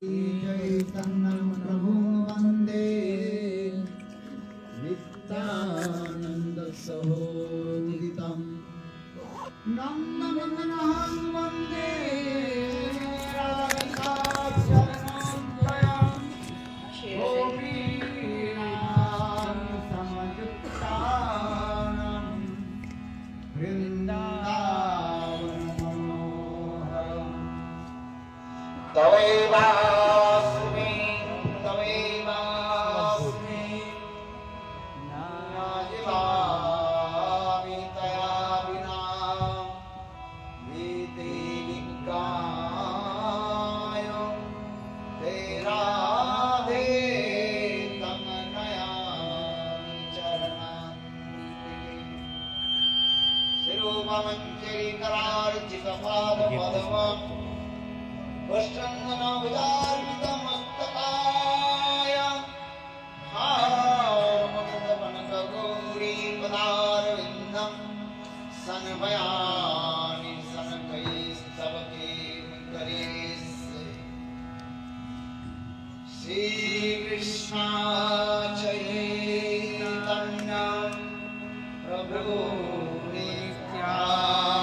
चैतन्यं प्रभु वन्दे नित्यानन्दसहोदितं नन्दनन्दनं वन्दे राधाकृष्णं गोपीनां समयुक्तानां वृन्दावनमनोहरम् तवैवास्मि नाजिवामि तया विना नीतिनिकाय ते राधे तं नयामि चरणान्विते शिरोमञ्जरीकरार्चितपादपद्मम् वष्ट्रङ्गनविदार्पितमस्तकाय हारमन्दवनगौरीपदारविन्दं सन्मयामि सनकैस्तव किङ्करीस्य श्रीकृष्ण चैतन्यं प्रभु Nityanand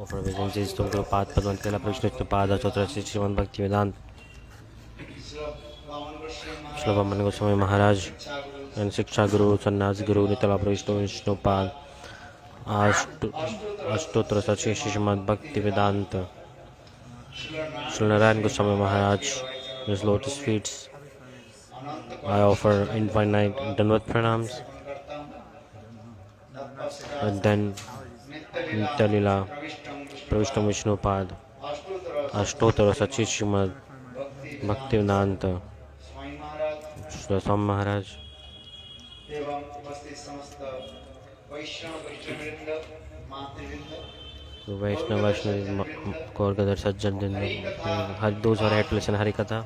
Offer obeisances to Gurupada Padmantila Prishnupada Chotra Sriman Bhaktivedanta Shlovaman Goswami Maharaj and Shiksha Guru Sannyas Guru Nitala Prishnupada Ashtotra Sachi Srimad Bhaktivedanta Srinarayan Goswami Maharaj, his lotus feet I offer infinite Danvat pranams, and then Nitya-lila Pravishtam Vishnupad Ashtottara Sachi Srimad Bhaktivedanta Shri Swami Maharaj Vaishnava Gaur-Gadar Sajjan, those who are yet to listen Hari Katha.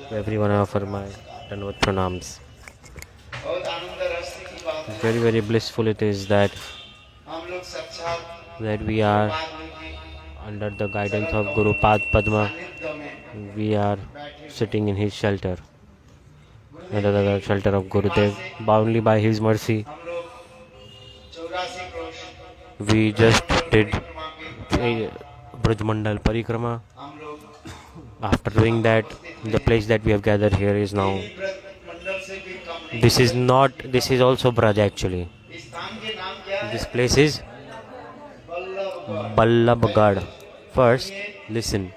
To everyone I offer my Danvat pranams. Very, very blissful it is that we are under the guidance of Guru Pad Padma. We are sitting in his shelter, under the shelter of Gurudev, boundly by his mercy. We just did Brajmandal Parikrama. After doing that, the place that we have gathered here is now, this is also Braj actually. This place is Ballabgarh. First, listen.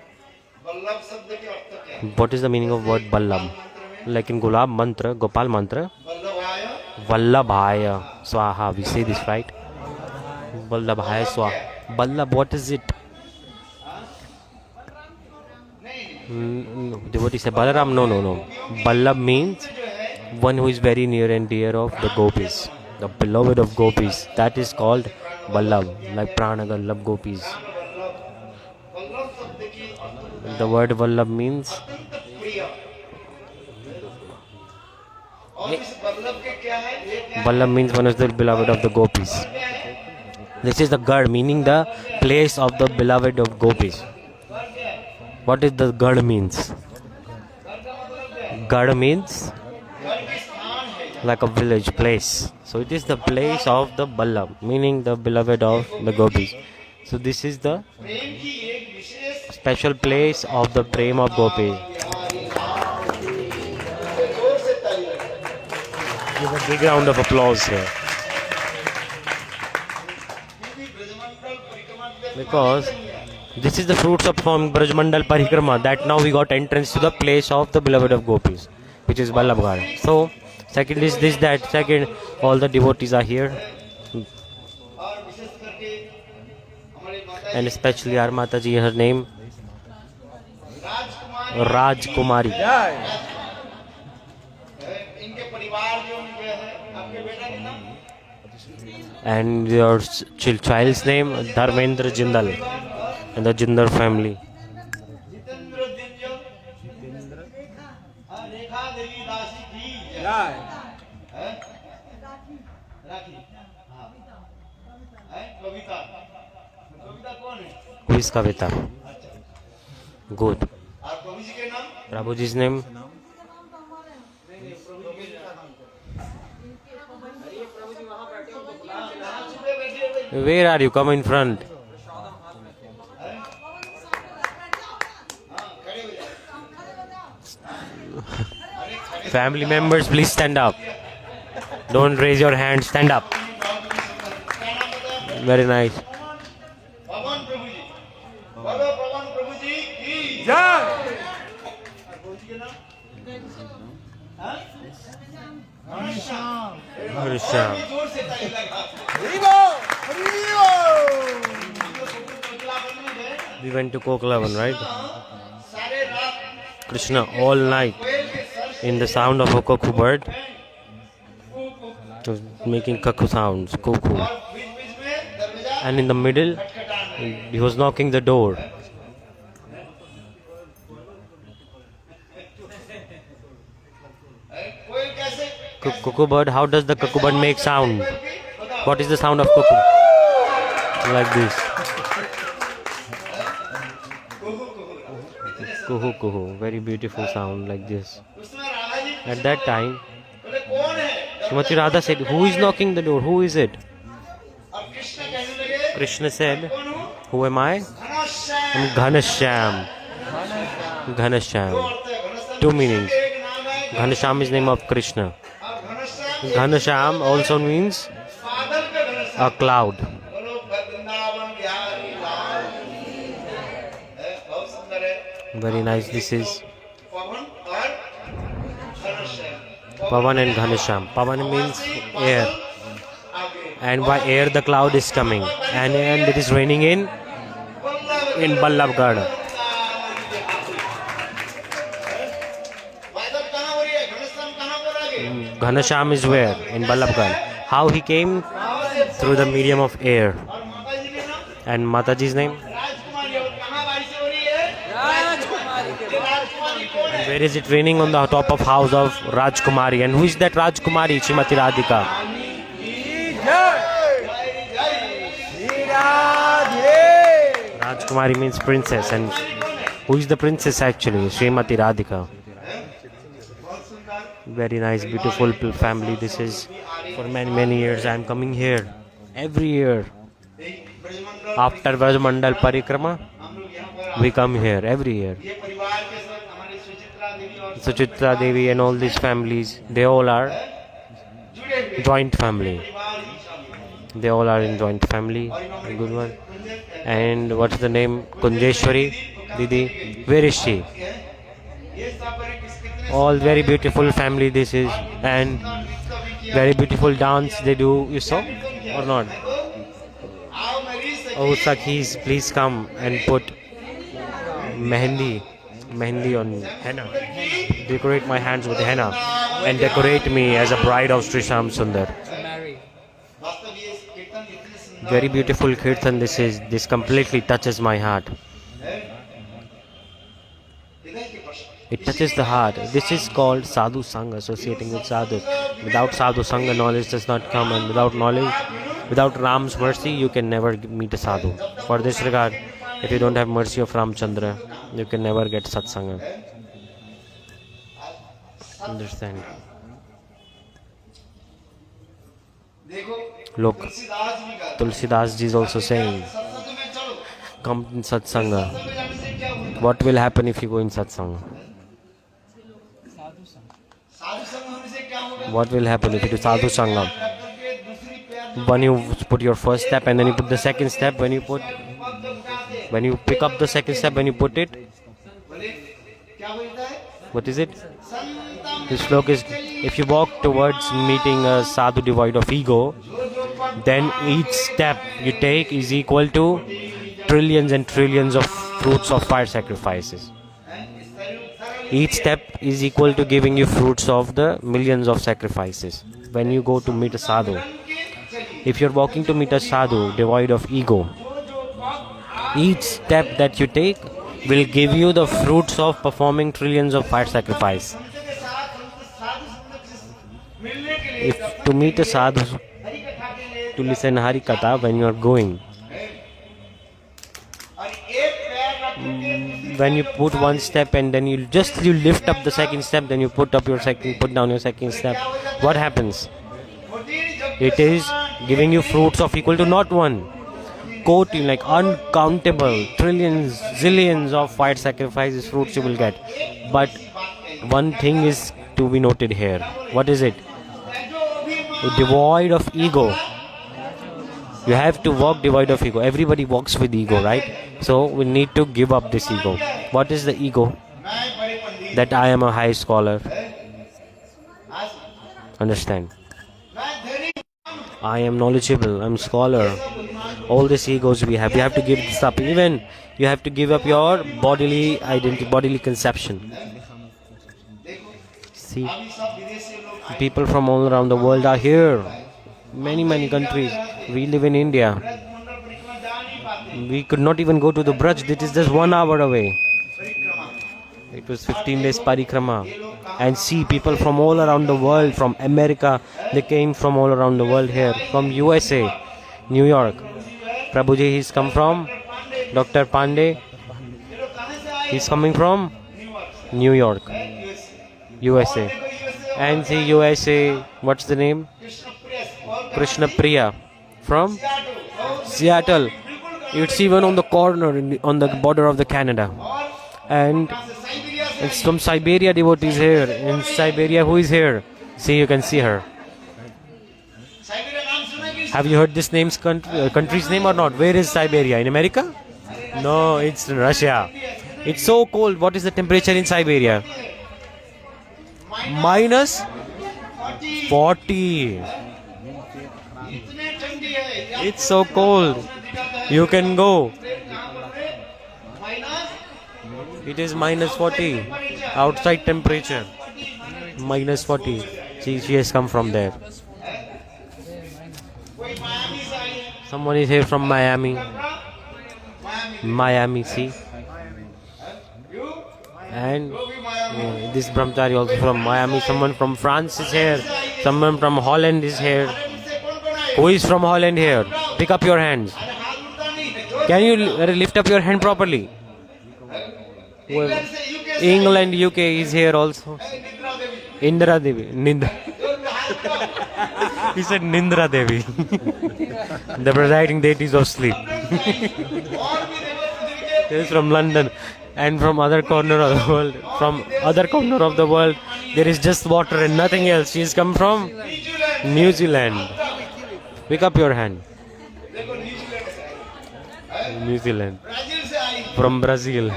What is the meaning of word Ballab? Like in Gulab Mantra, Gopal Mantra, Vallabhaya Swaha. We say this right? Vallabhaya Swaha. Vallabh, what is it? Devotee say Balaram. No. Vallabh means one who is very near and dear of the gopis, the beloved of gopis. That is called Vallabh, like Pranagar love gopis. Vallabh शब्द की अर्थ The word Vallabh means अत्यंत प्रिय। और इस वल्लभ के क्या है? ये क्या है? Vallabh means one is the beloved of the gopis. क्या है? This is the Gad, meaning the place of the beloved of gopis. घर क्या है? What is the Gad means? घर का मतलब क्या है? Gad means घर की स्थान है। like a village place. So it is the place of the Vallabh, meaning the beloved of the gopis. So this is the प्रेम की एक विशेष special place of the prem of gopis. जोर से ताली लगाओ। Give a big round of applause here. क्योंकि ब्रजमंडल परिक्रमा के Because this is the fruits of from Brajmandal Parikrama, that now we got entrance to the place of the beloved of gopis, which is Vallabhgad. So second is this, that second all the devotees are here, और विशेष करके हमारी माता and especially our Mataji, her name Rajkumari Rajkumari, इनके परिवार जो उनके है, आपके बेटा के नाम and your child's name Dharmendra Jindal, and the Jindal family. Jitendra जिंजल Rekha Devi दासी की जय। हैं? राखी हाँ। हैं? कविता कविता कौन है? Who is Kavita? Good. और प्रभु जी के नाम Prabhuji's name यहाँ छुपे बैठे हुए where are you? Come in front. हाँ खड़े हो जाओ। Family members, please stand up. Don't raise your hand, stand up. क्या नाम बताया? Very nice. पवन प्रभु जी बोलो पवन प्रभु जी की जय। प्रभु जी के नाम हाँ? घनश्याम। Krishna. जोर से ताली लगा। कोकिलावन में गए, We went to Koklavan, right? सारे रात Krishna all night कोयल के सर से in the sound of a cuckoo bird फूक was making cuckoo sounds, cuckoo. और बीच-बीच में दरवाजा And in the middle, खटखटाना। he was knocking the door. कोयल कैसे Cuckoo bird, how does the cuckoo bird make sound? कोयल की बताओ। What is the sound of cuckoo? Like this. Kuhu Kuhu. Kuhu kuhu. Very beautiful sound like this. उसमें Radha ji At that time, बोले कौन है? Srimati Radha said, who is knocking the door? Who is it? और कृष्ण कहने लगे Krishna said, कौन हूँ? who am I? Ghanshyam. I'm Ghanashyam. दो Ghanashyam. अर्थ है, घनश्याम Two का meanings. एक नाम है Ghanashyam is name of Krishna. और घनश्याम Ghanashyam also means बादल पे घनश्याम। a cloud. बोलो वृंदावन बिहारी लाल की है, बहुत सुंदर है। Very nice. This is पवन और Ghanshyam. Pavan and Ghanashyam. Pavan means air. आगे And by air the cloud is coming. And it is raining in Vallabhgad. बादल कहाँ हो रही है? घनश्याम कहाँ पर आगे? Ghanashyam is where? In Vallabhgad. How he came? कहाँ से? Through the medium of air. और माता जी के नाम And Mataji's name? राजकुमारी। और कहाँ बारिश हो रही है? ये राजकुमारी कौन है? Where is it raining? On the top of house of Rajkumari. And who is that Rajkumari? Srimati Radhika. Rajkumari means princess. And who is the princess actually? Srimati Radhika. बहुत सुंदर। Very nice, beautiful family. This is for many years. I am coming here every year. Brajmandal After Brajmandal Parikrama, हम लोग यहाँ पर we come here every year. ये परिवार के साथ हमारी सुचित्रा देवी और Suchitra Devi and all these families, they all are जुड़े हुए joint family. परिवार ही शामिल है। They all are in joint family. Good one. And what's the name? Kunjeshwari Didi. Where is she? ये सब पर कितने All very beautiful family this is. And नृत्य भी Very beautiful dance they do. You saw or not? Oh, Sakhis, please come and put mehendi on henna. Decorate my hands with henna and decorate me as a bride of Sri Sham Sundar. Very beautiful kirtan this is. This completely touches my heart. It touches the heart. This is called Sadhu Sangha, associating with Sadhu. Without Sadhu Sangha, knowledge does not come, and without knowledge, without Ram's mercy, you can never meet a Sadhu. For this regard, if you don't have mercy of Ramchandra, you can never get Satsanga. Understand? Look, Tulsidas ji is also saying, come in Satsanga. What will happen if you go in Satsanga? What will happen if you do Sadhu Sangha? When you put your first step and then you put the second step, when you pick up the second step, when you put it, what is it? This slok is, if you walk towards meeting a sadhu devoid of ego, then each step you take is equal to trillions and trillions of fruits of fire sacrifices. Each step is equal to giving you fruits of the millions of sacrifices. When you go to meet a sadhu, if you're walking to meet a sadhu devoid of ego, each step that you take will give you the fruits of performing trillions of fire sacrifice. If to meet a sadhu, to listen Hari Katha when you are going, when you put one step and then you lift up the second step, then you put down your second step, what happens? It is giving you fruits of equal to not one, quoting like uncountable trillions, zillions of fire sacrifices fruits you will get. But one thing is to be noted here. What is it? Devoid of ego. You have to walk devoid of ego. Everybody walks with ego, right? So we need to give up this ego. What is the ego? That I am a high scholar. Understand? I am knowledgeable. I'm scholar. All these egos we have to give this up. Even you have to give up your bodily identity, bodily conception. See, people from all around the world are here. Many countries. We live in India. We could not even go to the Braj. It is just 1 hour away. It was 15 days parikrama. And see, people from all around the world, from America, they came from all around the world here. From USA, New York. Prabhuji, he's come from. Dr. Pandey, he's coming from New York, USA. And see, USA, what's the name? Krishna Priya from Seattle. It's even on the corner, on the border of the Canada. And it's from Siberia devotees here. In Siberia, who is here? See, you can see her. Have you heard this country's name or not? Where is Siberia? In America? No, it's in Russia. It's so cold. What is the temperature in Siberia? Minus 40. It's so cold. You can go. It is minus 40. Outside temperature. Minus 40. She has come from there. Someone is here from Miami. Miami, see. And this brahmachari also from Miami. Someone from France is here. Someone from Holland is here. Who is from Holland here? Pick up your hands. Can you lift up your hand properly? Well, England, UK is here also. Indra Devi. He said Nindra Devi. The presiding deities of sleep. He is from London. And from other corner of the world. From other corner of the world, there is just water and nothing else. She has come from New Zealand. Pick up your hand. New Zealand. From Brazil.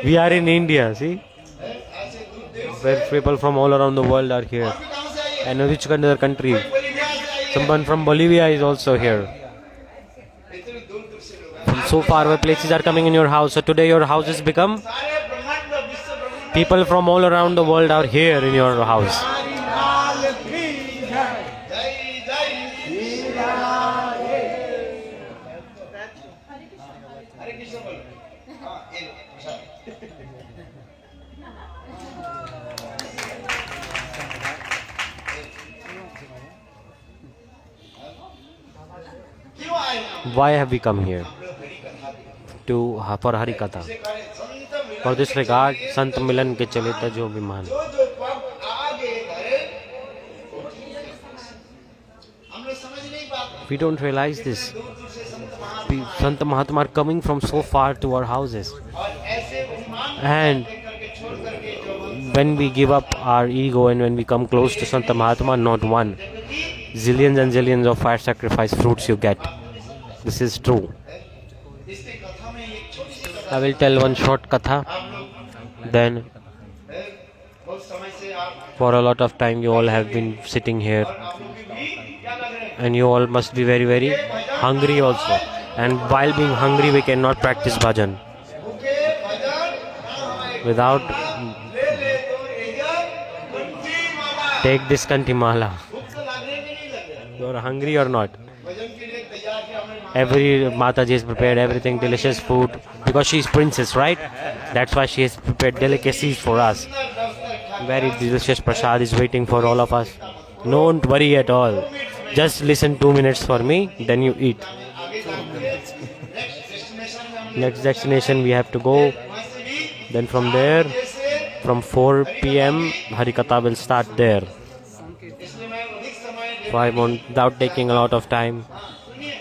We are in India, see? where people from all around the world are here. और भी कहां से आए? And which other country? Bolivia से आए हैं। Someone from Bolivia is also here. इतने दूर दूर से लोग आए। From so far away places are coming in your house. So today your house has become. सारे ब्रह्मांड में, विश्व ब्रह्मांड में People from all around the world are here in your house. जय जय हरे कृष्ण बोलो। हाँ, ये लो, प्रसाद। क्यों आए हम? Why have we come here? हम लोग हरि कथा देखने। To for Hari Katha. इसे कहे संत मिलन For this के regard, चले संत मिलन के चले तो जो विमान. जो जो पग आगे करे वो ठीक है। हम लोग समझ नहीं पाते। We don't realize this. दूर दूर से संत महात्मा Sant Mahatma are coming from so far to our houses. और ऐसे विमान And करके छोड़ करके जो हम when we give up our ego and when we come close to Sant Mahatma, not one, zillions and zillions of fire sacrifice fruits you get. This is true. इसकी कथा में एक छोटी सी कथा I will tell one short katha. आप लोग Then, बहुत समय से आप for a lot of time, you all have been sitting here, और आप लोग की भी क्या लग रहे हैं and you all must be very, very hungry also. And while being hungry, we cannot practice bhajan भूखे भजन without ले ले तो इधर कंठी माला take this kantimala. भूख तो लग रही कि नहीं लग रही? You are hungry or not? भजन के लिए तैयार किया हमने Every Mataji has prepared everything, delicious food, because she is princess, right? That's why she has prepared delicacies for us. Very delicious prasad is waiting for all of us. Don't worry at all. Just listen 2 minutes for me, then you eat. आगे जाएंगे next destination में हम Next destination we have to go. वहां से भी Then from there, जैसे from 4 p.m. Harikatha will start there. इसलिए मैं अधिक समय So I want, without taking a lot of time, सुनिए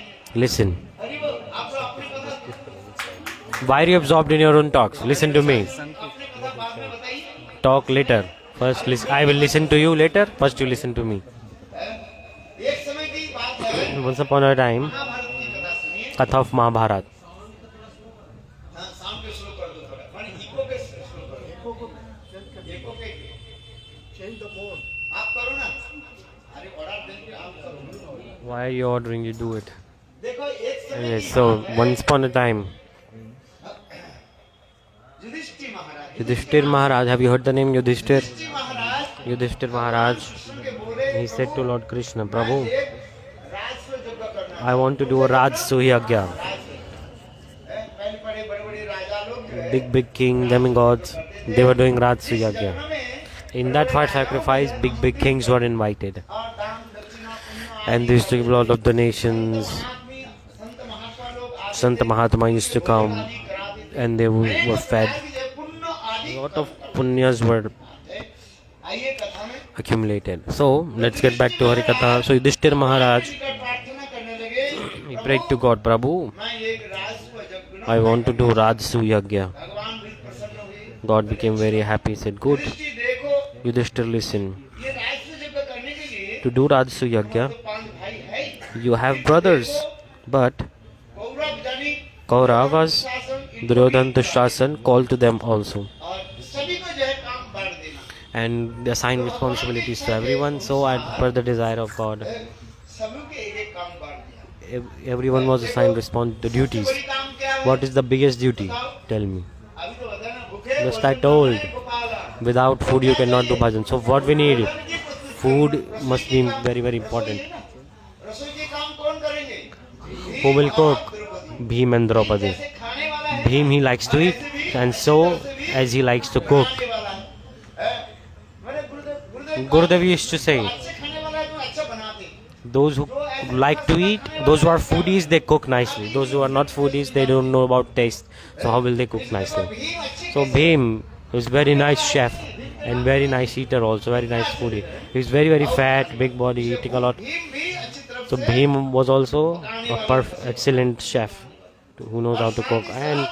listen. हरि बोल आप लोग अपनी कथा Why are you absorbed in your own talks? Listen to me. अपनी कथा बाद में बताइए Talk later. First, I will listen to you later. First, you listen to me. एक समय की बात है Once upon a time, Mahabharat की कथा सुनिए Katha of Mahabharata. हाँ, शाम के शुरू कर दो थोड़ा माने इको के शुरू करो इको के आप करो ना अरे ऑर्डर देंगे आप करो Why are you ordering? You do it. देखो एक समय Anyway, की so बात है, once upon a time, Yudhishthir Maharaj Yudhishthir Maharaj. Have you heard the name Yudhishthir? Yudhishthir Maharaj Yudhishthir Maharaj. Krishna के बोले He said to Lord Krishna, Prabhu, एक राजस्व यज्ञ करना I want to do a Rajsu Yagya. पहले बड़े बड़े बड़े राजा लोग जो है Big king, demigods, they were doing Rajsu Yagya. हमें In that fire sacrifice, big kings were invited. और दान दक्षिणा पुण्य And they used to give a lot of donations. आदमी संत महात्मा लोग आते Sant Mahatma used to come आदि करा देते and they were fed. पुण्य आदि A lot of punyas were आइए कथा में accumulated. So let's get back to Harikatha. So Yudhishthir Maharaj, कर प्रार्थना करने लगे he prayed to God, Prabhu, मैं एक राजस्व यज्ञ I want to do Rajsu Yagya. भगवान भी प्रसन्न हुए God became very happy. He said, good, दृष्टि देखो Yudhishthir, listen. ये राजस्व यज्ञ करने के लिए To do Rajsu Yagya, तो 5 भाई है you have brothers, but Kaurava जानी Kauravas, शासन Duryodhana, Dushasan, call to them also. और सभी को जो है काम बांट देना And they assign responsibilities to everyone. So, as per the desire of God, सभी के एक काम बांट दिया everyone was assigned the duties. बड़ी काम क्या है What is the biggest duty? Tell me. अभी तो बता ना भूखे Just I told, without food you cannot do bhajan. So what we need? Food must be very, very important. रसोई के काम कौन करेंगे Who will cook? Bhim and Draupadi. जैसे खाने वाला है Bhim he likes to eat, and so as he likes to cook. खाने वाला है मैंने गुरुदेव Gurudev used to say, अच्छे खाने वाला है तो अच्छा बनाते those who like to eat, those who are foodies, they cook nicely. Those who are not foodies, they don't know about taste. So how will they cook nicely? भी अच्छे So Bhim is very nice chef and very nice eater also, very nice foodie. He's very, very fat, big body, eating a lot. Bhim भी अच्छी तरफ So Bhim was also a excellent chef who knows how to cook. And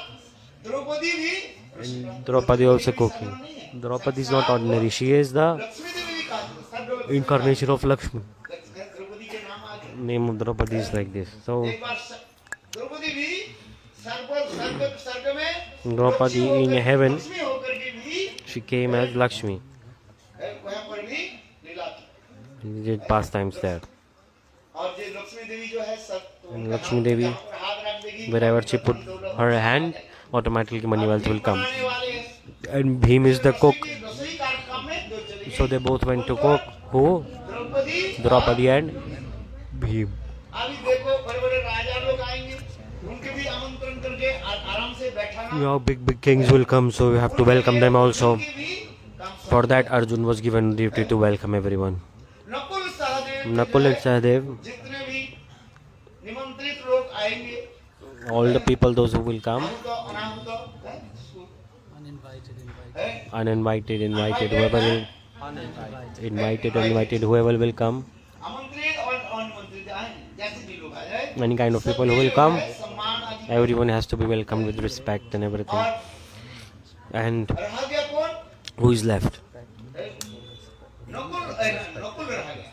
Draupadi भी Draupadi also cooking. Draupadi is not ordinary. She is the Lakshmi देवी भी कहा सब incarnation of Lakshmi. Draupadi के नाम आ गए Name of Draupadi is like this. So एक बार द्रौपदी भी सर्ग में Draupadi in heaven, लक्ष्मी होकर के भी she came as Lakshmi. He did pastimes there. और ये लक्ष्मी देवी जो है सब And Lakshmi Devi, हाथ रख देगी wherever she put her hand, automatically money wealth will come. बनाने वाले हैं And Bhim is the cook. रसोई कार्यक्रम में दो चले So they both went to cook. Who? Draupadi Draupadi and Bhim. अभी देखो बड़े बड़े राजा लोग आएंगे उनके भी आमंत्रण करके आराम से बैठाना Now big kings will come, so we have to welcome them also. उनके भी काम For that, Arjun was given duty to welcome everyone. Nakul Sahdev Nakul and Sahadev, जितने भी निमंत्रित लोग आएंगे all the people, those who will come, तो अनाहुत uninvited, invited, whoever will, invited, whoever will come, आमंत्रित और अनिमंत्रित आएंगे जैसे भी लोग आ जाए any kind of people who will come, सम्मान आदि everyone has to be welcomed with respect and everything. और And रह गया कौन who is left? Nakul Nakul रह गया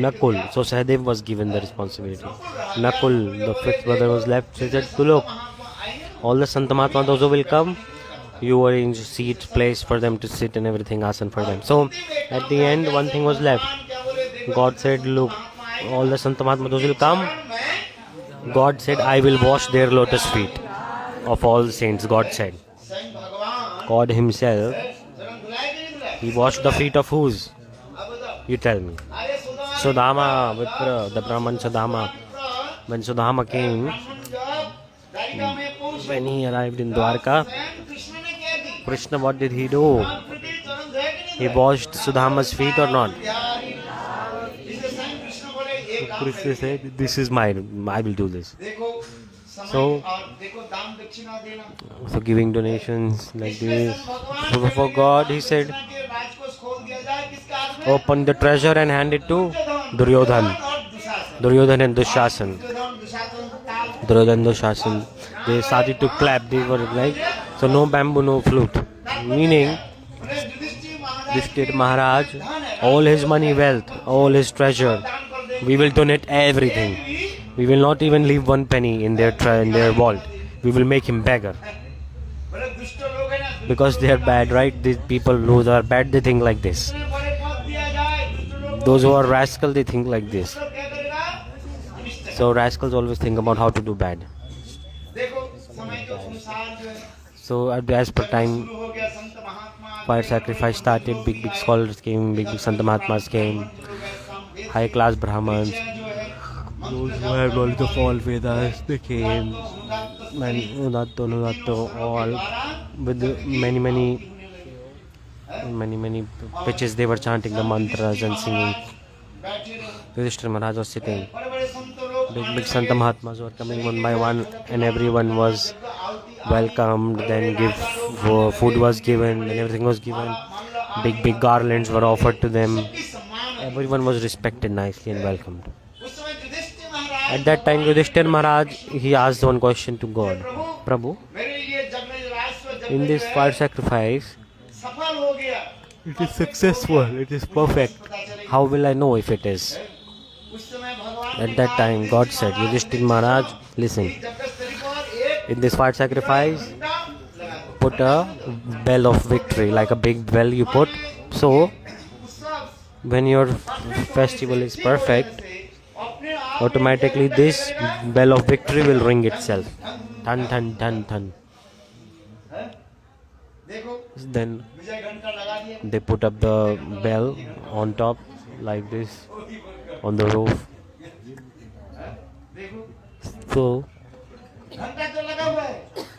Nakul. So Sahadev was given the responsibility. Nakul, the fifth brother, was left. He said, "To look, all the Sant Mahatma, those who will come, you arrange seat, place for them to sit and everything, asan for them." So at the end, one thing was left. God said, "Look, all the Sant Mahatma, those who will come." God said, "I will wash their lotus feet of all the saints." God said, स्वयं भगवान God Himself, चरण धुलाए कि नहीं धुलाए He washed the feet of whose? अब बताओ You tell me. अरे सुधा Sudama, Vipra, the Brahman Sudama. When Sudama came, ब्राह्मण जब द्वारिका में पहुंचे when he arrived in Dwarka, स्वयं कृष्ण ने क्या की Krishna, what did he do? प्रति चरण धुलाए कि नहीं He washed Sudama's feet or not? यारी इसे स्वयं कृष्ण बोले एक काम Krishna said, "This is mine. I will do this." देखो समय So- और देखो दान दक्षिणा देना So giving donations like इसलिए this. स्वयं भगवान For God, he said, Krishna के राजकोष खोल दिया जाए किसके हाथ में "Open the treasure and hand it to Duryodhan." और Dushasan Duryodhan and Dushasan. Dushasan ताल Duryodhan, Dushasan. They started to clap. They were like, so no bamboo, no flute. Meaning, बोले युधिष्ठिर महाराज Yudhishthir Maharaj, all his money, wealth, all his treasure, दान कर दे we will donate everything. We will not even leave one penny in their vault. We will make him beggar. बोले दुष्ट लोग है ना Because they are bad, right? These people who are bad, they think like this. दुष्ट बड़े पद दिया जाए दुष्ट लोग Those who are rascal, they think like this. तो क्या करेगा अनिष्ट So rascals always think about how to do bad. देखो समय के अनुसार जो है So as per time, शुरू हो गया संत महात्मा fire sacrifice started. Big scholars came. Big Sant Mahatmas came. High class Brahmans. Those who had knowledge of all Vedas, they came. And Udatto, all with many pitches they were chanting the mantras and singing. बैठे रहो Yudhishthira Maharaj was sitting. बड़े बड़े संत लोग Big Sant Mahatmas were coming one by one, and everyone was welcomed. Then food was given, and everything was given. Big garlands were offered to them. की सम्मान है Everyone was respected nicely and welcomed. उस समय युधिष्ठिर महाराज At that time, Yudhishthir Maharaj, he asked one question to God. Prabhu, मेरे लिए जब मैं राष्ट्र जब in this fire sacrifice, सफल हो गया it is successful, it is perfect. How will I know if it is? उस समय भगवान At that time, God said, Yudhishthir Maharaj, listen, जब तक तेरे को एक in this fire sacrifice, घंटा लगा दो put a bell of victory, like a big bell you put. So, उत्सव when your festival is perfect, अपने आप automatically this bell of victory will ring itself. Thun, thun, thun, thun. देखो Then विजय घंटा लगा दिया they put up the bell on top, like this, on the roof. देखो So, घंटा तो लगा हुआ है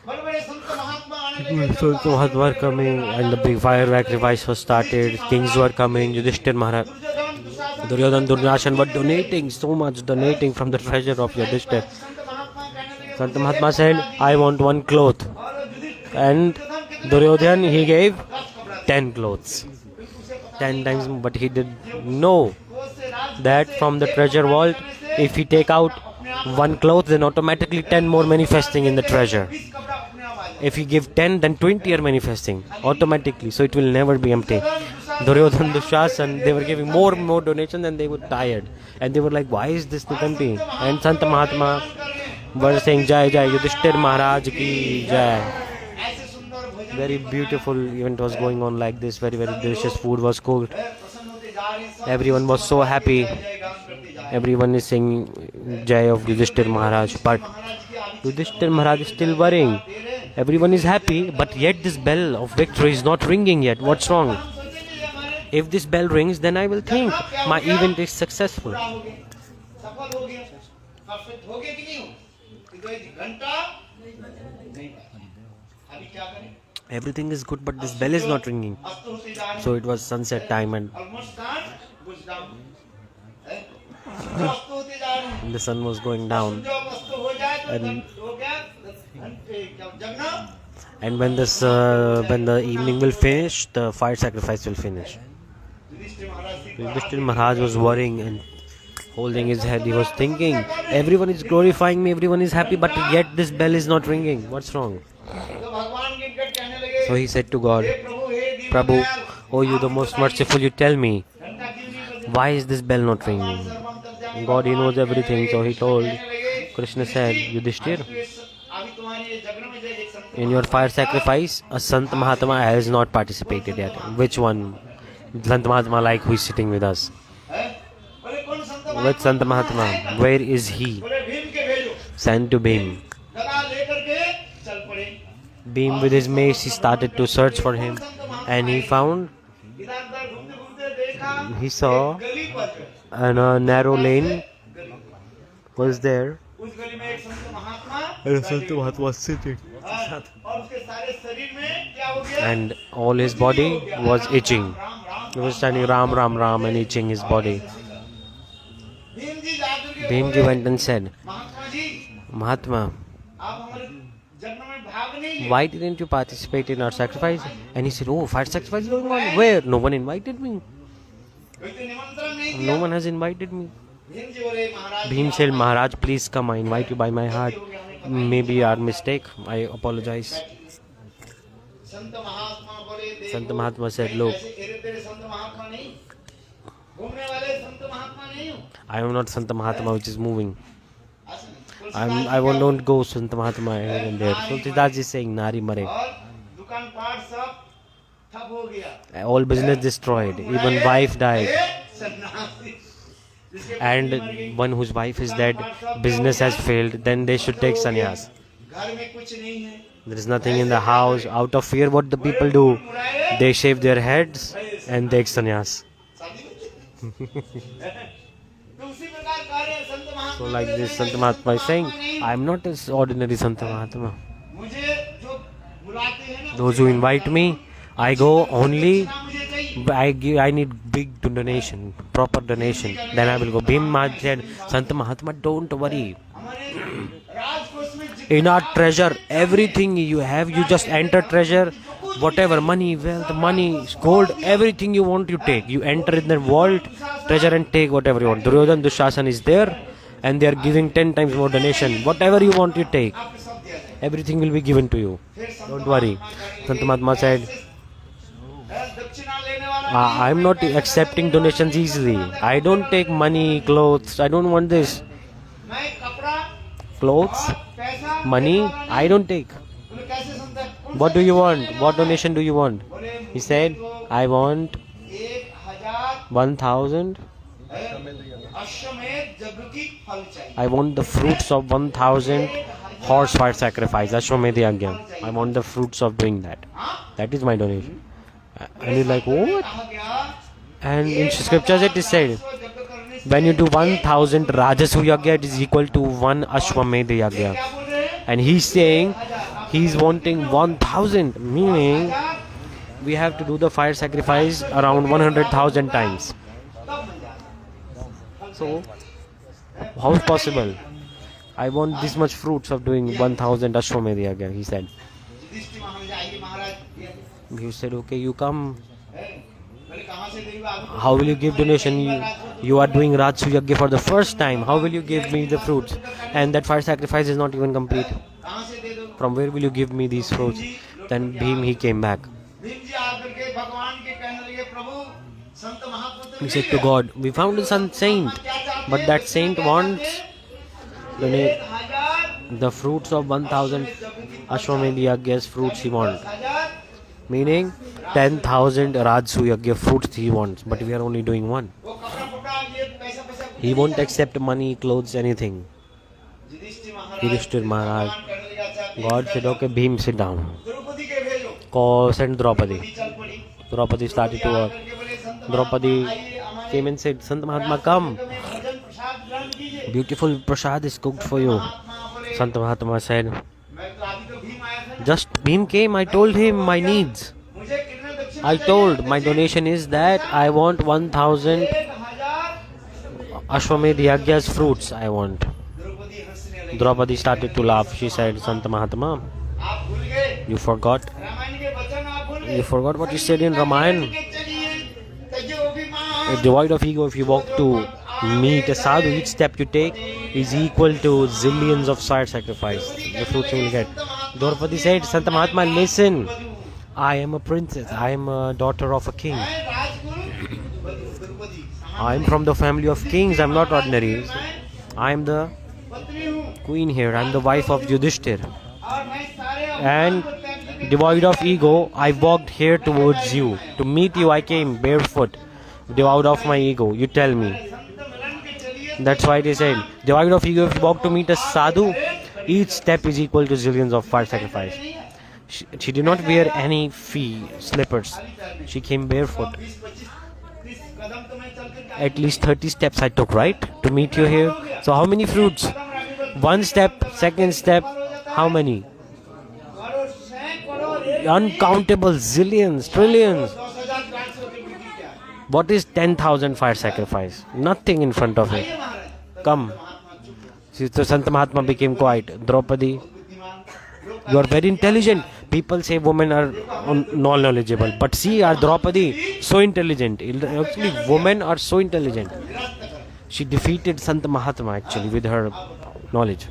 बड़े बड़े संत महात्मा आने लगे so Mahatma were coming, and the big fire sacrifice was started. Kings were coming. Yudhishthir Maharaj, Duryodhan Dushasan Duryodhan, Durnasan were donating so much, donating from the treasure of Yudhishthir. संत महात्मा कहने लगे Sant Mahatma said, "I want one cloth," और Yudhishthir and Duryodhan, he gave 10 clothes, 10 times. But he did know that from the treasure vault, if he take out one cloth, then automatically 10 more manifesting in the treasure. 20 कपड़ा अपने आप आ जाए If you give 10, then 20 are manifesting automatically, so it will never be empty. Duryodhan, Dushasan, they were giving more and more donations, and they were tired, and they were like, "Why is this not empty?" And Sant Mahatma were saying, "Jai Jai Yudhishthir Maharaj ki Jai." ऐसे सुंदर भोजन Very beautiful event was going on like this. Very delicious food was cooked. प्रसन्न होते जा रहे हैं Everyone was so happy. जय गान करते जा रहे हैं। Everyone is singing Jai of Yudhishthir Maharaj. But महाराज की आदि Yudhishthir Maharaj is still worrying. Everyone is happy, but yet this bell of victory is not ringing yet. What's wrong? हम सोचेंगे हमारे If this bell rings, then I will think my event is successful. पूरा हो गया, सफल हो गया, perfect हो गया कि नहीं हो? तो एक घंटा नहीं बजा। अभी क्या करें? Everything is good, but this bell is not ringing. अस्त होते जा रहे हैं। So it was sunset time and Almost done, goes down. अस्त होते जा रहे हैं। the sun was going down. जो अस्त हो जाए तो And- हो गया, घंटे क्या जगना? And when the evening will finish, the fire sacrifice will finish. Yudhishthir महाराज से Yudhishthir Maharaj was worrying and holding his head. He was thinking, everyone is glorifying me, everyone is happy, but yet this bell is not ringing. What's wrong? तो भगवान गिनकर कहने लगे, So he said to God, hey Prabhu, hey Deen Prabhu, Dayal, oh you the most merciful, you tell me, घंटा क्यों नहीं बजा? why is this bell not ringing? सर्वंतर्यामी God, he knows everything, so he told, कहने लगे, Krishna said, Yudhishthir, अभी तुम्हारी ये जगन में जो एक संत in your fire sacrifice, a Sant Mahatma has not participated yet. Which one? Sant Mahatma like who is sitting with us. है? बोले कौन संत Which Sant Mahatma? Where is he? बोले भीम के भेजो, Sent to Bhim. गदा लेकर के चल पड़े। Bhim with his mace, he started to search for him. And he found, इधर उधर घूमते घूमते देखा, he saw एक गली पर and a narrow lane गली, was there. उस गली में एक संत महात्मा And Sant Mahatma was sitting. हाँ, और उसके सारे शरीर में क्या हो गया? And all his body was itching. Ram Ram He was standing Ram Ram Ram and itching his body. Bhim ji जाकर के Bhim ji went and said, Mahatma ji, Mahatma, आप हमारे जन्म में भाग नहीं लिए। why didn't you participate in our sacrifice? And he said, oh, fire sacrifice is going on. Where? No one invited me. कोई तो निमंत्रण नहीं दिया। No one has invited me. Bhim ji बोले, महाराज Bhim said, Maharaj, please come. I invite you by my heart. Maybe our mistake. I apologize. संत महात्मा बोले, देखो, Sant Mahatma said, कहीं look, ऐसे हेरे तेरे संत महात्मा नहीं, घूमने वाले संत महात्मा नहीं हो। I am not Sant Mahatma which is moving. ऐसे नहीं। I won't go Sant Mahatma here and there. So Siddharth is saying, Nari Mare. और दुकान पाट सब ठप हो गया। All business destroyed. Even wife died. सन्यासी, जिसके पत्नी मर And गई, one whose wife is dead, business has failed, then they should take sannyas. घर में कुछ नहीं है। There is nothing in the house. Out of fear, what the people do? They shave their heads and take sannyas. शादी में- तो उसी प्रकार कार्य संत महात्मा So like बोले, this, मैं Sant Mahatma is saying, नहीं हूँ। I am not as ordinary Sant Mahatma. मुझे जो बुलाते हैं ना, Those who invite me, I go only. ना मुझे चाहिए। I need big donation, proper donation. Then I will go. Bhim Maharaj said, Sant Mahatma, don't worry. हमारे राजकोष में जितना In our treasure, everything you have, you just enter treasure. Whatever money, wealth, money, gold, everything you want, you take. You enter in the vault, treasure, and take whatever you want. Duryodhan Dushasana is there, and they are giving 10 times more donation. Whatever you want, you take. आपको सब दिया जाए। Everything will be given to you. फिर संत Don't worry. Sant Mahatma said, दक्षिणा लेने वाला I am not accepting donations easily. I don't take money, clothes. I don't want this. मैं कपड़ा Clothes, पैसा money, I don't take. बोले कैसे संत कौन What do you want? What donation do you want? बोले He said, I want 1000 1,000. अश्वमेध यज्ञ की फल चाहिए। I want the fruits of 1,000 horse fire sacrifice. Ashwamedh Yagya. I want the fruits of doing that. हाँ? That is my donation. And he's like, what? कहा गया And in scriptures it is said, यज्ञ करने से when you do 1,000 Rajasu Yagya, it is equal to 1 Ashwamedh Yagya. क्या बोल रहे हैं? And he's saying he's wanting 1,000, meaning we have to do the fire sacrifice around 100,000 times. तब मिल जाता। So, how is possible? I want this much fruits of doing 1,000 Ashwamedh Yagya, he said. Yudhishthir महाराज आइए, महाराज ये He said, okay, you come. है। बोले कहाँ से देंगे आपको? How will you give donation? You are doing Rajsu Yagya for the first time. How will you give me the fruits? And that fire sacrifice is not even complete. कहाँ से दे दो? From where will you give me these fruits? Then Bhim, he came back. Bhim ji आकर के भगवान के कहने लगे, प्रभु संत महापुत्र He said to God, we found a saint, but that saint wants the fruits of 1,000 Ashwamedh Yagya's fruits he wants. Meaning 10,000 Rajsu Yagya fruits he wants, but we are only doing one. वो He won't accept money, clothes, anything. Yudhishthir Maharaj Yudhishthir Maharaj, करने लगा, "अच्छा, God said, okay, Bhim, sit down. Draupadi के भेजो." Call, send Draupadi. चल पड़ी। Draupadi started to work. करके बोले, "संत Draupadi महात्मा, आइए, हमारे came and said, Sant Mahatma, come. में भोजन प्रसाद ग्रहण कीजिए।" Beautiful prasad is cooked for you. महात्मा बोले, Sant Mahatma said, "मैं तो अभी तो भीम आया था ना, just Bhim came, I told him my needs. मुझे कितना दक्षिणा I चाहिए?" told my donation is that I want 1000 1000। Ashwamedh Yagya's fruits. I want. Draupadi हंसने लगी। Draupadi started to laugh. She said, Sant Mahatma, आप भूल गए you forgot. रामायण के वचन, आप भूल गए। You forgot what you said in Ramayana. चलिए, तजो अभिमान। Devoid of ego, if you walk to meet a sadhu, each step you take is equal to zillions of fire sacrifice. The fruits you will get. Draupadi said, Sant Mahatma, listen. I am a princess. I am a daughter of a king. मैं Rajguru Draupadi I am from the family of kings. I am not ordinary. I am the पत्नी हूँ queen here. I am the wife of Yudhishthir. और मैं सारे And devoid of ego, I walked here towards you. To meet you, I came barefoot. Devoid of my ego. You tell me. संत मिलन के चलिए That's why they said, devoid of ego, if you walk to meet a sadhu, each step is equal to zillions of fire sacrifice. She did not wear any slippers. She came barefoot. 20-25-30 कदम तो मैं चल कर At least 30 steps I took, right? To meet you here. So how many fruits? One step, second step, how many? Crore सैकड़ों एक Uncountable, zillions, trillions. 10,000 ग्राम से होती बुद्धि क्या है? What is 10,000 fire sacrifice? Nothing in front of it. ये महाराज Come. महात्मा चुप So Sant Mahatma became quiet. Draupadi, बुद्धिमान लोग you are very intelligent. People say women are non-knowledgeable. But see, our Draupadi, so intelligent. Actually, women are so intelligent. She defeated Sant Mahatma actually with her knowledge.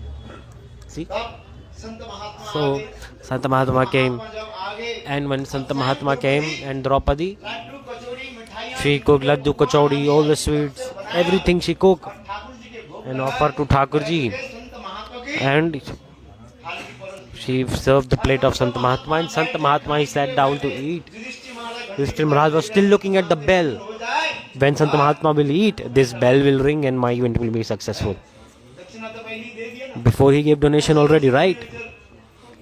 See? तब संत महात्मा So, आगे Sant Mahatma came. जब आगे And when Sant Mahatma came and Draupadi, Laddu कचौड़ी मिठाइयाँ she cooked laddu, kachori, all the sweets, everything she cooked Thakur ji के भोग and offered to Thakurji. संत महात्मा की And थाली की परोस she served the plate of Sant Mahatma, and Sant Mahatma he sat down to eat. Yudhishthir Maharaj Yudhishthir Maharaj was still looking at the bell. हो जाए When Sant Mahatma will eat, this bell will ring and my event will be successful. दक्षिणा तो पहले ही दे दिया ना Before he gave donation already, right?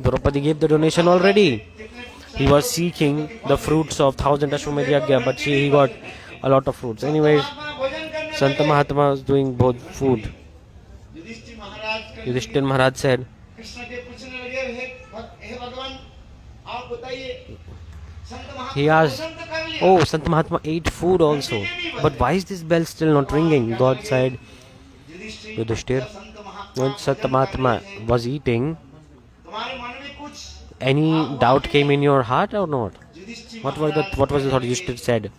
Draupadi gave the donation already. He was seeking the fruits of 1000 Ashwamedh Yagya, but he got a lot of fruits. Anyways, महात्मा भोजन करने Sant Mahatma was doing both food. Yudhishthir महाराज के Yudhishthir Maharaj said, Krishna के पूछने लगे, हे भगवान आप बताइए संत महात्मा he asked, भोजन तो कर लिया oh, Sant Mahatma ate food also. But why is this bell still not ringing? God said, Yudhishthir, Sant Mahatma when Sant Mahatma was eating, तुम्हारे मन में कुछ any doubt came in your heart or not? Yudhishthir What was the thought Yudhishthir said?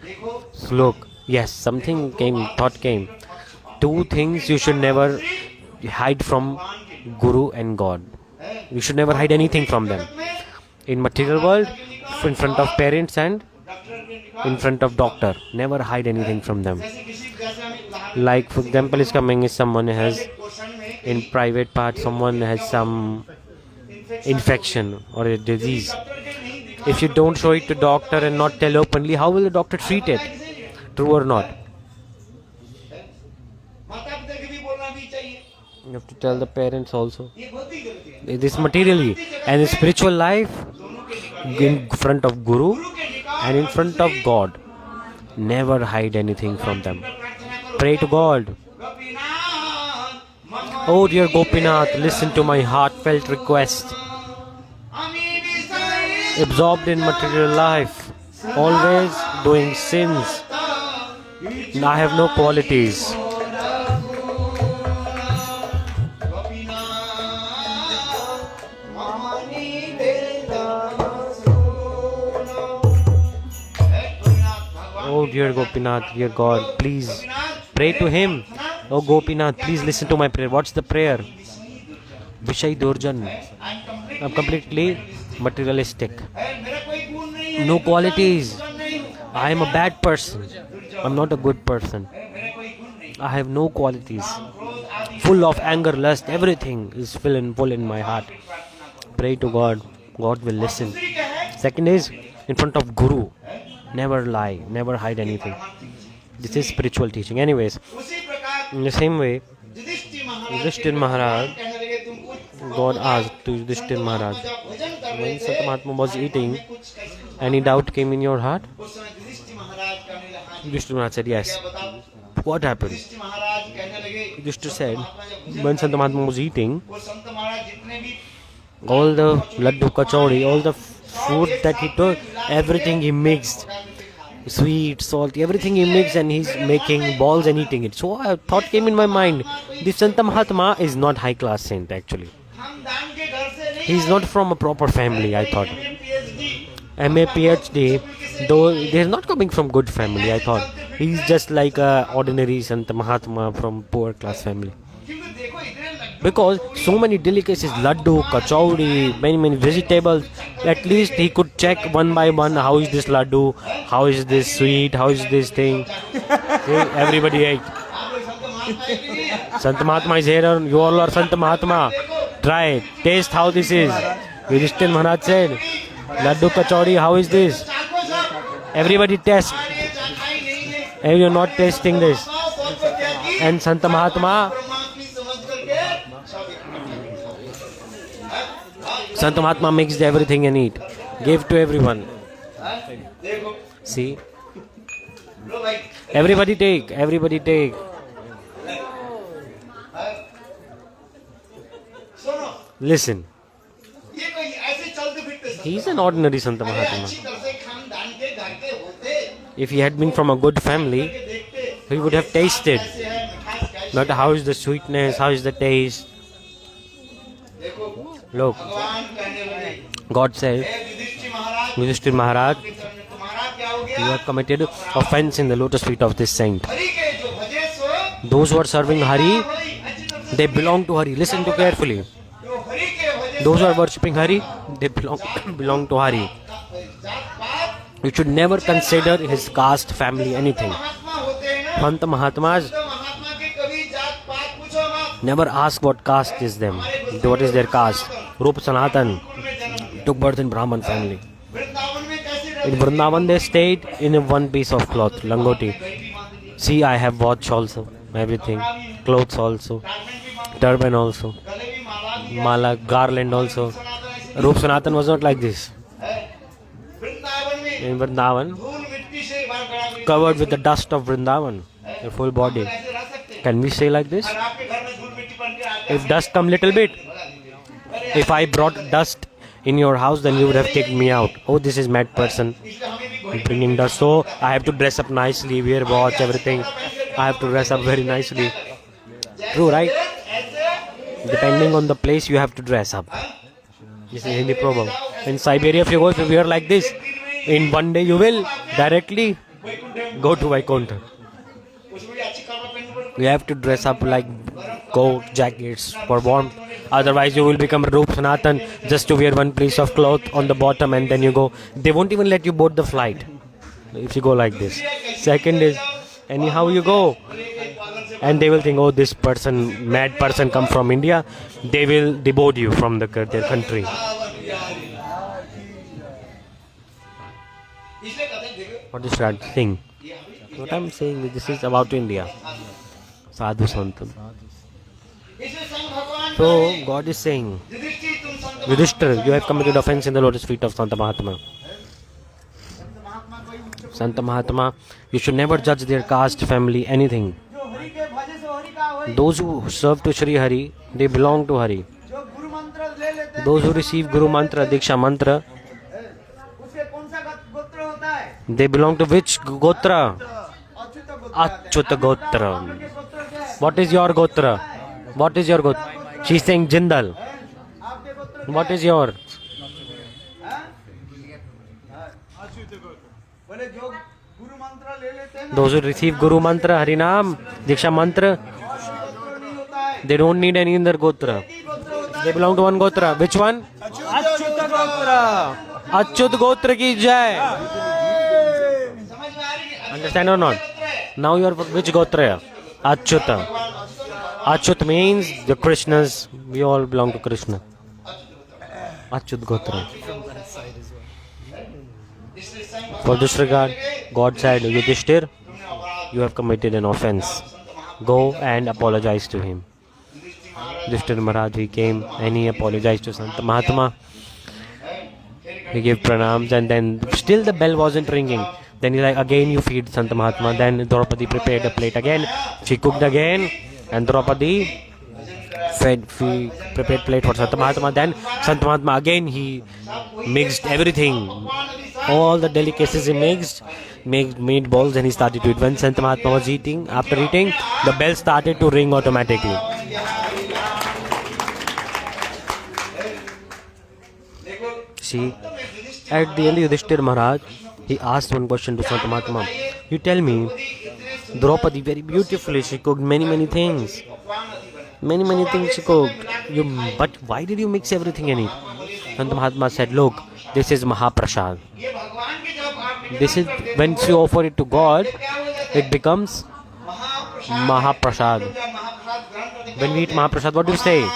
देखो Look, yes, something came, thought came. Two things you should never hide from Guru and God. You should never hide anything from them. In material world, in front of parents and doctor के निकाल in front of doctor, never hide anything from them. जैसे किसी जैसे हम उदाहरण Like for example is coming is someone has पोषण में in private part someone has some infection or a disease. Doctor के नहीं दिखा If you don't show it to doctor and not tell openly, how will the doctor treat it? True or not? माता पिता के भी बोलना भी चाहिए You have to tell the parents also. ये बहुत ही गलती है It is materially and in spiritual life दोनों के निकाल in front of Guru गुरु के निकाल and in front of God. Never hide anything from them. प्रार्थना करो Pray to God. गोपीनाथ मम Oh dear Gopinath, listen to my heartfelt request. अमी विषय Absorbed in material life, always doing sins. I have no qualities. Oh dear Gopinath, dear God, please pray to him. Oh Gopinath, please listen to my prayer. What's the prayer? Vishay Durjan. I'm completely materialistic. No qualities. I am a bad person. I'm not a good person. I have no qualities. Full of anger, lust, everything is full in my heart. Pray to God. God will listen. Second is in front of Guru. Never lie, never hide anything. This is spiritual teaching. Anyways, उसी प्रकार In the same way, Yudhishthir महाराज कहने लगे तुम कुछ God asked to Yudhishthir Maharaj, when Sant Mahatma was eating, any doubt came in your heart? उस समय युधिष्ठिर महाराज कहने लगे हाँ जी, Yudhishthir Maharaj said, yes. क्या बताओ? What happened? युधिष्ठिर महाराज कहने लगे Yudhishthir said, महात्मा जब भोजन when Sant Mahatma was eating, वो संत महाराज जितने भी all the laddu, kachori, all the food that he took, everything he mixed. Sweet, salty, everything he mixed, and he's making balls and eating it. So a thought came in my mind, this Santa Mahatma is not high class saint actually. हम दान के घर से नहीं He's not from a proper family, I thought. PhD MA, PhD, though they're not coming from good family, I thought. He's just like a ordinary Santa Mahatma from poor class family. क्योंकि देखो इतने Laddu Because so many delicacies, laddu, kachori, many vegetables, at least he could check one by one, how is this laddu, how is this sweet, how is this thing. See, everybody ate. आप लोग संत महात्मा है कि नहीं? Sant Mahatma is here, and you all are Sant Mahatma. Try it, taste how this is. Yudhishthir Maharaj said, laddu, kachori, how is this? चाखो सब Everybody test. खाने चाखाई नहीं है And you're not tasting this. कौन को क्या की And Sant Mahatma, परमात्मा समझ करके सब Sant Mahatma mixed everything and eat. Gave to everyone. देखो See, लो भाई everybody take, everybody take. सुनो Listen, ये कोई ऐसे चलते फिरते संत he is an ordinary Sant अरे Mahatma. अच्छी तरह से खानदान के घर के होते If he had been from a good family, के देखते he would have tasted. कैसे है मिठास कैसे Not how is the sweetness, how is the taste. देखो Look, भगवान कहने लगे God said, हे युधिष्ठिर महाराज Yudhishthir Maharaj, तुम्हारा क्या हो you गया have committed offense in the lotus feet of this saint. Hari के जो भजे सो Those who are serving Hari, अच्छी तरह से they belong to Hari. Listen to carefully. जो हरि के भजे Those who are worshipping Hari, they belong to Hari. जात पात You should never consider his caste, family, anything. महात्मा होते हैं ना Sant Mahatmas, तो महात्मा के कभी जात पात पूछो मत never ask what caste is them. What is their caste? Rupa Sanatan कुल में जन्म took birth in Brahman family. Vrindavan में कैसे रहते In Vrindavan they stayed in a one piece of cloth, langoti. बेटी माता जी See, I have watch also, everything. Clothes also, garment भी माता turban also, गले भी माला भी mala, garland also. सनातन ऐसे Rup Sanatan was not like this. है वृंदावन में In Vrindavan, धूल मिट्टी से बाल गड़ा मिट्टी covered with the dust of Vrindavan, the full body. ऐसे रह सकते हैं Can we say like this? और आपके घर में धूल मिट्टी पड़ के आते If dust come little bit, if I brought dust in your house, then you would have kicked me out. Oh, this is mad person इसलिए हमें भी कोई bringing dust. So I have to dress up nicely, wear watch, everything. I have to dress up very nicely. True, right? ऐसे Depending on the place, you have to dress up. This is Hindi proverb. In Siberia, if you go, if you wear like this, in one day you will directly go to Vaikuntha. उसमें भी अच्छी कपड़ा पहननी पड़ती You have to dress up like coat, jackets for warmth. Otherwise, you will become Rup Sanatan just to wear one piece of cloth on the bottom and then you go. They won't even let you board the flight if you go like this. Second is, anyhow you go. And they will think, oh, this person, mad person come from India. They will deboard you from their country. इसलिए कहते हैं देखो What is that thing? What I'm saying is this is about India. Sadhu Santam. इसलिए संग भगवान So God is saying, Yudhishthir तुम संत Yudhishthir, you have committed offense in the lotus feet of Santa Mahatma. महात्मा कोई Santa Mahatma, you should never judge their caste, family, anything. जो हरि के भजे से हरि का होई Those who serve to Shri Hari, they belong to Hari. जो गुरु मंत्र ले लेते हैं Those who receive Guru Mantra, Diksha Mantra, उसके कौन सा गोत्र होता है they belong to which Gotra? Achyut गोत्र Achyuta Gotra. के गोत्र क्या है What is your Gotra? What is your Gotra? She's saying Jindal. आपके गोत्र What is your? बोले जो गुरु मंत्र ले लेते हैं ना Those who receive Guru Mantra, Harinam, Diksha Mantra, गोत्र नहीं होता है they don't need any other Gotra. एक ही गोत्र होता They belong to one Gotra. Which one? Achyuta Gotra. Achyut Gotra ki jai. है समझ में आ रही है Understand or not? Now you are from which Gotra? Achyuta. Achyut means the Krishnas. We all belong to Krishna. Achyut Gotra. इसलिए संग For this regard, God said, Yudhishthir, you have committed an offense. Sant go and apologize to him. Yudhishthira Maharaj, he came and he apologized to Sant Mahatma. He gave pranams, and then still the bell wasn't ringing. Then he like, again you feed Sant Mahatma. Then Draupadi prepared a plate again. She cooked again, and Draupadi prepared plate for Sant Mahatma. Then Sant Mahatma again, he mixed everything, all the delicacies he made balls, and he started to eat. When Sant Mahatma was eating, after eating, the bell started to ring automatically. See, at the end, Yudhishthira Maharaj, he asked one question to Sant Mahatma. You tell me, Draupadi very beautifully, she cooked many things. Many things she cooked. But why did you mix everything in it? Sant Mahatma said, look, this is Mahaprasad. This is, when you offer it to God, it becomes Mahaprasad. When we eat Mahaprasad, what do you say?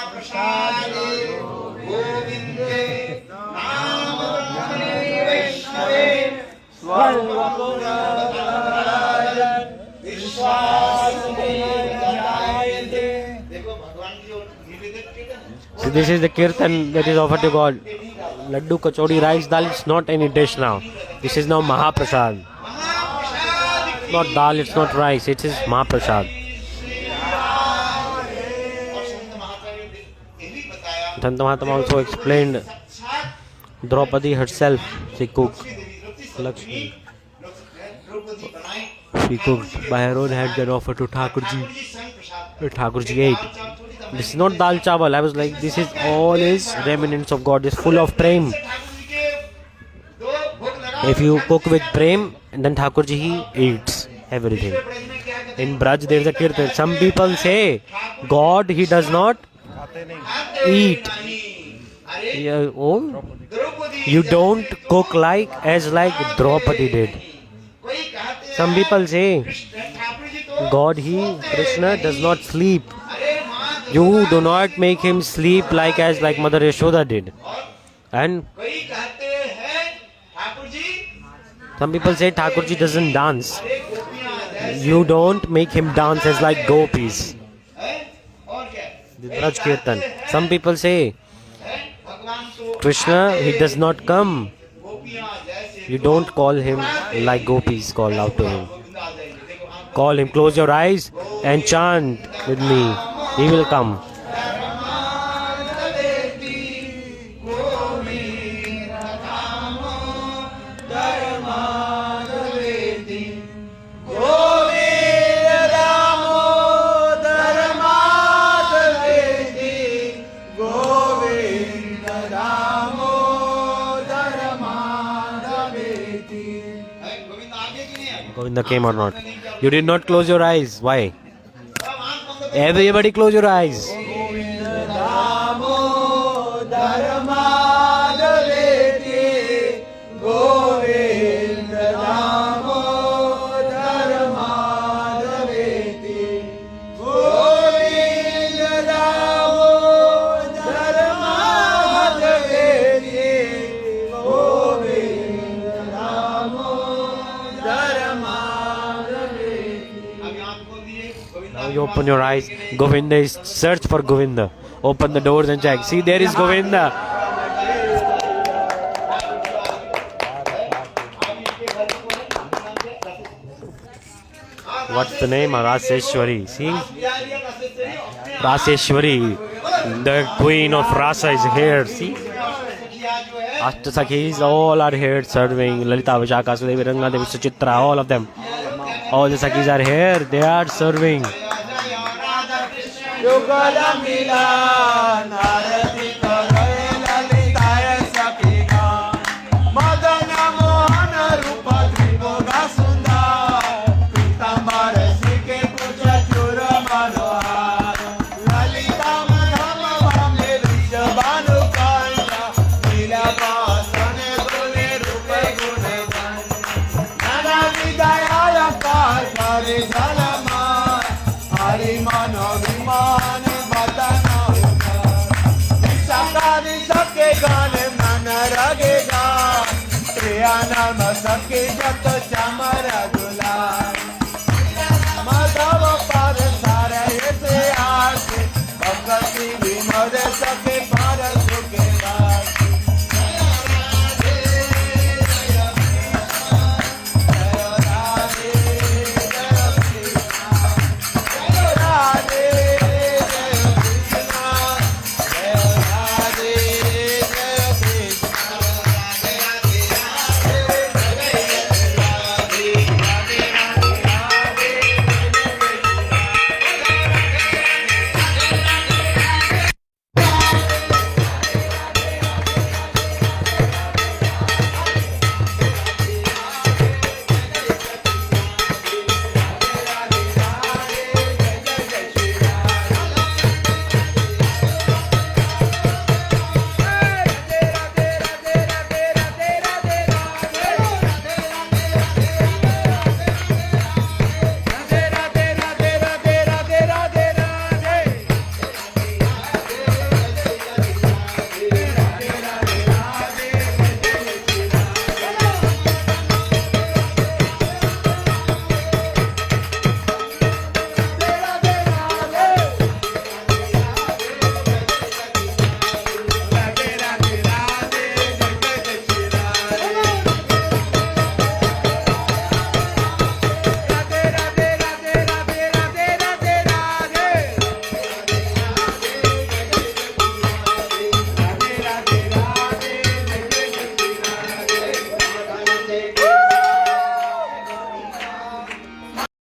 So this is the kirtan that is offered to God. Laddu, kachori, rice, dal, it's not any dish now. This is now Mahaprasad. It's not dal, it's not rice, it is Mahaprasad. Sant Mahatma also explained Draupadi herself, she cooked. Lakshmi. She cooked by her own hand and offered to Thakurji. Thakurji ate. This is not dal chawal. I was like, this is all is remnants of God. This is full of prem. If you cook with prem, then Thakurji, he eats everything. In Braj, there is a kirtan. Some people say, God, he does not eat. Yeah, oh, you don't cook like Draupadi did. Some people say, God, Krishna does not sleep. You do not make him sleep like Mother Yashoda did. And some people say Thakurji doesn't dance. You don't make him dance as like gopis. The Braj Kirtan. Some people say Krishna, he does not come. You don't call him like gopis call out to him. Call him, close your eyes and chant with me. He will come. Govinda came or not? You did not close your eyes. Why? Everybody close your eyes. You open your eyes. Govinda is search for Govinda. Open the doors and check. See, there is Govinda. What's the name? Raseshwari. See? Raseshwari. The queen of Rasa is here. See? Ashtasakhis all are here serving. Lalita, Vishaka, Sudevi, Ranga, Devi, Suchitra, all of them. All the Sakhis are here. They are serving. Yugala Milan, Arati Karai Lalitaya Sakhiga, Madana Mohana Rupa Triboga Sundar, Pitambar Sike Puja Chura Manohar, Lalita Madhama Vamle Rishabhanu Kanya, Nila Vasane Gune Rupa Gunegan, Nana Vidaya Yakar Kari Dhalama, Hari Mano Viman Badana Sakari Sake Gane Mana Ragega Triana Masake Jat Chamara Dulan